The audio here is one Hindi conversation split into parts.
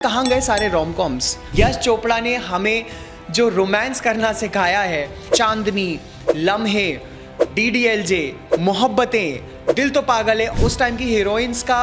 कहाँ गए सारे रोमकॉम्स। यश चोपड़ा ने हमें जो रोमांस करना सिखाया है, चांदनी, लम्हे, डीडीएलजे, मोहब्बतें, दिल तो पागल है, उस टाइम की हीरोइंस का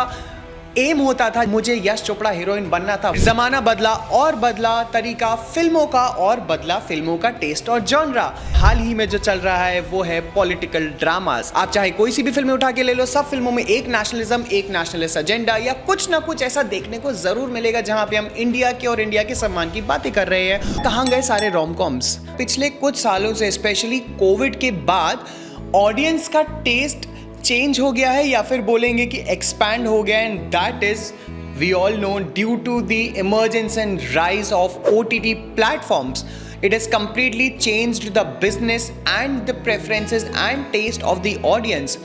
एम होता था मुझे यश चोपड़ा हीरोइन बनना था। जमाना बदला और बदला तरीका फिल्मों का और बदला फिल्मों का टेस्ट और जॉनरा। हाल ही में जो चल रहा है वो है पॉलिटिकल ड्रामास। आप चाहे कोई सी भी फिल्म उठा के ले लो, सब फिल्मों में एक नेशनलिज्म, एक नेशनलिस्ट एजेंडा या कुछ ना कुछ ऐसा देखने को जरूर मिलेगा जहां पे हम इंडिया के और इंडिया के सम्मान की बातें कर रहे हैं। कहां गए सारे रोमकॉम्स। पिछले कुछ सालों से स्पेशली कोविड के बाद ऑडियंस का टेस्ट चेंज हो गया है या फिर बोलेंगे कि एक्सपैंड हो गया, and that is we all know due to the emergence and rise of OTT platforms. It has completely changed the business and the preferences and taste of the audience.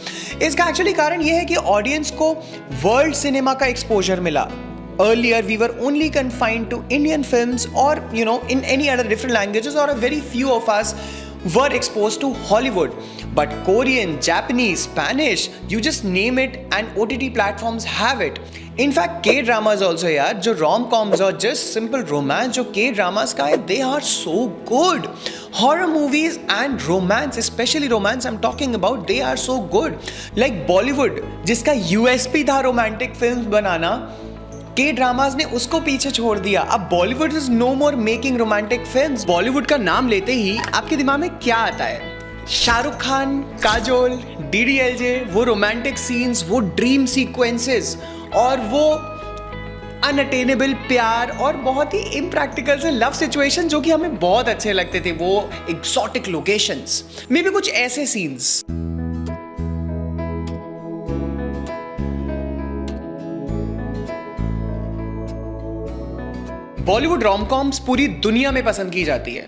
इसका एक्चुअली कारण ये है कि ऑडियंस को वर्ल्ड सिनेमा का एक्सपोजर मिला. Earlier we were only confined to Indian films or in any other different languages, or a very few of us were exposed to Hollywood. But Korean, Japanese, Spanish, you just name it and OTT platforms have it. In fact, K-dramas also यार, जो rom-coms और just simple romance जो K-dramas का है, they are so good. Horror movies and romance, especially romance I'm talking about, they are so good. Like Bollywood, जिसका USP था romantic films बनाना, K-dramas ने उसको पीछे छोड़ दिया. अब Bollywood is no more making romantic films. Bollywood का नाम लेते ही आपके दिमाग में क्या आता है? शाहरुख खान, काजोल, डीडीएलजे, वो रोमांटिक सीन्स, वो ड्रीम सीक्वेंसेस और वो अनअटेनेबल प्यार और बहुत ही इम्प्रैक्टिकल से लव सिचुएशन जो कि हमें बहुत अच्छे लगते थे. वो एक्सोटिक लोकेशंस में भी कुछ ऐसे सीन्स. बॉलीवुड रोमकॉम्स पूरी दुनिया में पसंद की जाती है,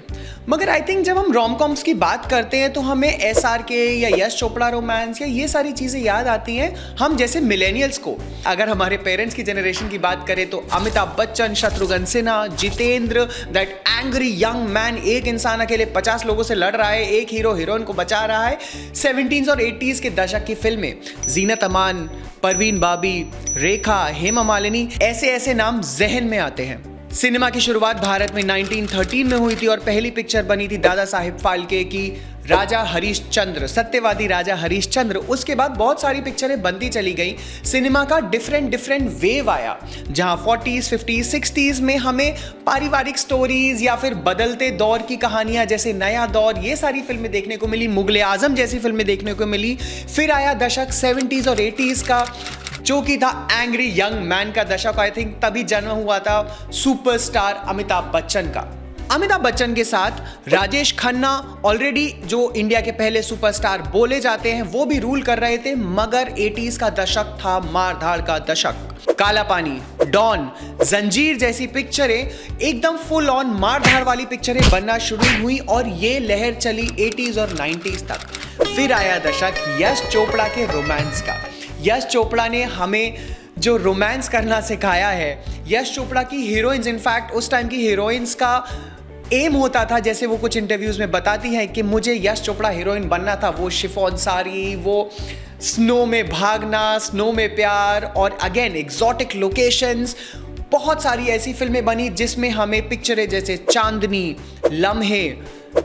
मगर आई थिंक जब हम रोमकॉम्स की बात करते हैं तो हमें SRK या यश चोपड़ा रोमांस या ये सारी चीज़ें याद आती हैं हम जैसे मिलेनियल्स को. अगर हमारे पेरेंट्स की जनरेशन की बात करें तो Amitabh Bachchan, Shatrughan Sinha, Jeetendra, that angry young man, एक इंसान अकेले 50 लोगों से लड़ रहा है, एक हीरो हीरोइन को बचा रहा है. 70s और 80s के दशक की फिल्में, जीनत अमान, परवीन बाबी, रेखा, हेमा मालिनी, ऐसे ऐसे नाम जहन में आते हैं. सिनेमा की शुरुआत भारत में 1913 में हुई थी और पहली पिक्चर बनी थी दादा साहिब फाल्के की राजा हरीशचंद्र, सत्यवादी राजा हरीशचंद्र. उसके बाद बहुत सारी पिक्चरें बनती चली गई. सिनेमा का डिफरेंट वेव आया जहां 40s, 50s, 60s में हमें पारिवारिक स्टोरीज या फिर बदलते दौर की कहानियां जैसे नया दौर, ये सारी फिल्में देखने को मिली. मुगले आजम जैसी फिल्में देखने को मिली. फिर आया दशक 70s और 80s का जो कि था एंग्री यंग मैन का दशक. आई थिंक तभी जन्म हुआ था सुपरस्टार अमिताभ बच्चन का. अमिताभ बच्चन के साथ राजेश खन्ना ऑलरेडी जो इंडिया के पहले सुपरस्टार बोले जाते हैं वो भी रूल कर रहे थे, मगर 80s का दशक था मारधाड़ का दशक. काला पानी, डॉन, जंजीर जैसी पिक्चरें एकदम फुल ऑन मारधाड़ वाली पिक्चरें बनना शुरू हुई और ये लहर चली 80s और 90s तक. फिर आया दशक यश चोपड़ा के रोमांस का. यश चोपड़ा ने हमें जो रोमांस करना सिखाया है, यश चोपड़ा की हीरोइंस, इनफैक्ट उस टाइम की हीरोइंस का एम होता था, जैसे वो कुछ इंटरव्यूज में बताती हैं कि मुझे यश चोपड़ा हीरोइन बनना था. वो शिफॉन साड़ी, वो स्नो में भागना, स्नो में प्यार और अगेन एक्सोटिक लोकेशंस. बहुत सारी ऐसी फिल्में बनी जिसमें हमें पिक्चरें जैसे चांदनी, लम्हे,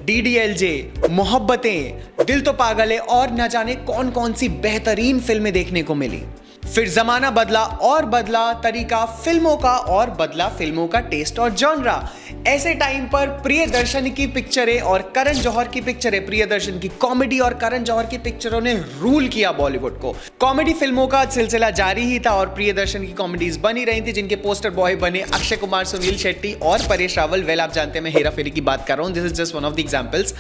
डीडीएलजे, मोहब्बतें, दिल तो पागल है और न जाने कौन कौन सी बेहतरीन फिल्में देखने को मिली. फिर जमाना बदला और बदला तरीका फिल्मों का और बदला फिल्मों का टेस्ट और जॉनरा. ऐसे टाइम पर प्रियदर्शन की पिक्चरें और करण जौहर की पिक्चरें, प्रियदर्शन की कॉमेडी और करण जौहर की पिक्चरों ने रूल किया बॉलीवुड को. कॉमेडी फिल्मों का सिलसिला जारी ही था और प्रियदर्शन की कॉमेडीज बनी रही थी जिनके पोस्टर बॉय बने अक्षय कुमार, सुनील शेट्टी और परेश रावल. वेल, आप जानते हैं मैं हेरा फेरी की बात कर रहा हूं. This is just one of the examples.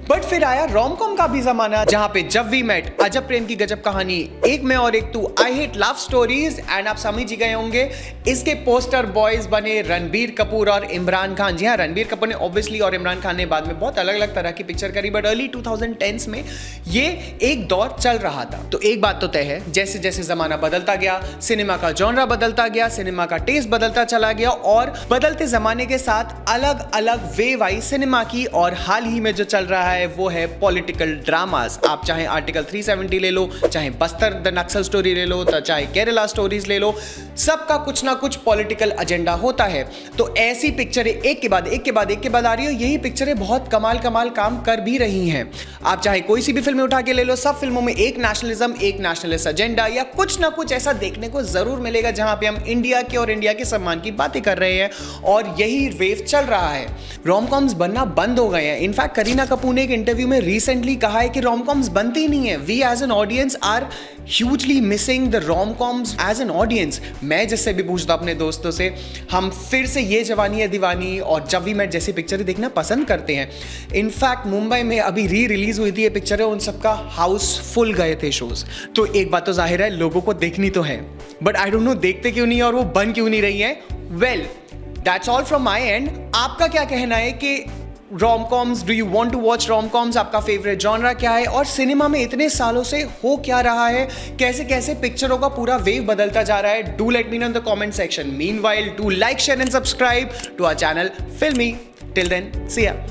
But फिर आया रोमकॉम का भी जमाना जहां पे जब वी मेट, अजब प्रेम की गजब कहानी, एक मैं और एक तू, I hate love stories, and आप समझ ही गए होंगे इसके पोस्टर बॉयज बने रणबीर कपूर और इमरान खान. जी हाँ, रणबीर कपूर ने ऑब्वियसली और इमरान खान ने बाद में बहुत अलग अलग तरह की पिक्चर करी, बट अर्ली 2010s में ये एक दौर चल रहा था. तो एक बात तो तय है, जैसे जैसे जमाना बदलता गया, सिनेमा का जॉनरा बदलता गया, सिनेमा का टेस्ट बदलता चला गया और बदलते जमाने के साथ अलग अलग वेव आई सिनेमा की. और हाल ही में जो चल रहा है है वो है पॉलिटिकल ड्रामास। आप चाहे आर्टिकल 370 ले लो, चाहे बस्तर द नक्सल स्टोरी ले लो, तो चाहे केरला स्टोरीज ले लो, सबका कुछ ना कुछ पॉलिटिकल एजेंडा होता है। तो ऐसी पिक्चरें एक के बाद एक के बाद एक के बाद आ रही हो, यही पिक्चरें बहुत कमाल काम कर भी रही हैं। आप चाहे कोई सी भी फिल्में उठा के ले लो, सब फिल्मों में एक नेशनलिज्म, एक नेशनलिस्ट एजेंडा या कुछ ना कुछ ऐसा देखने को जरूर मिलेगा जहां पे हम इंडिया के और इंडिया के सम्मान की बातें कर रहे हैं, और यही वेव चल रहा है। रोम-कॉम्स बनना बंद हो गए हैं। इनफैक्ट करीना कपूर ने एक इंटरव्यू में रिसेंटली कहा है कि रोम-कॉम्स बनती ही नहीं है। We as an audience are hugely missing the rom-coms as an audience. मैं जिससे भी पूछता अपने दोस्तों से, हम फिर से ये जवानी है दीवानी और जब वी मेट जैसी पिक्चरें देखना पसंद करते हैं। इनफैक्ट मुंबई में अभी रिलीज हुई थी ये पिक्चरें, उन सबका हाउसफुल गए थे शोज। तो एक बात तो जाहिर है, लोगों को देखनी तो है, बट आई डोंट नो देखते क्यों नहीं है और वो बन क्यों नहीं रही है। Well, that's all from my end. आपका क्या कहना है कि rom-coms, do you want to watch rom-coms? आपका फेवरेट जॉनरा क्या है और सिनेमा में इतने सालों से हो क्या रहा है? कैसे कैसे पिक्चरों का पूरा वेव बदलता जा रहा है? Do let me know in the comment section. Meanwhile, do like, share and subscribe to our channel Filmy. Till then, see या।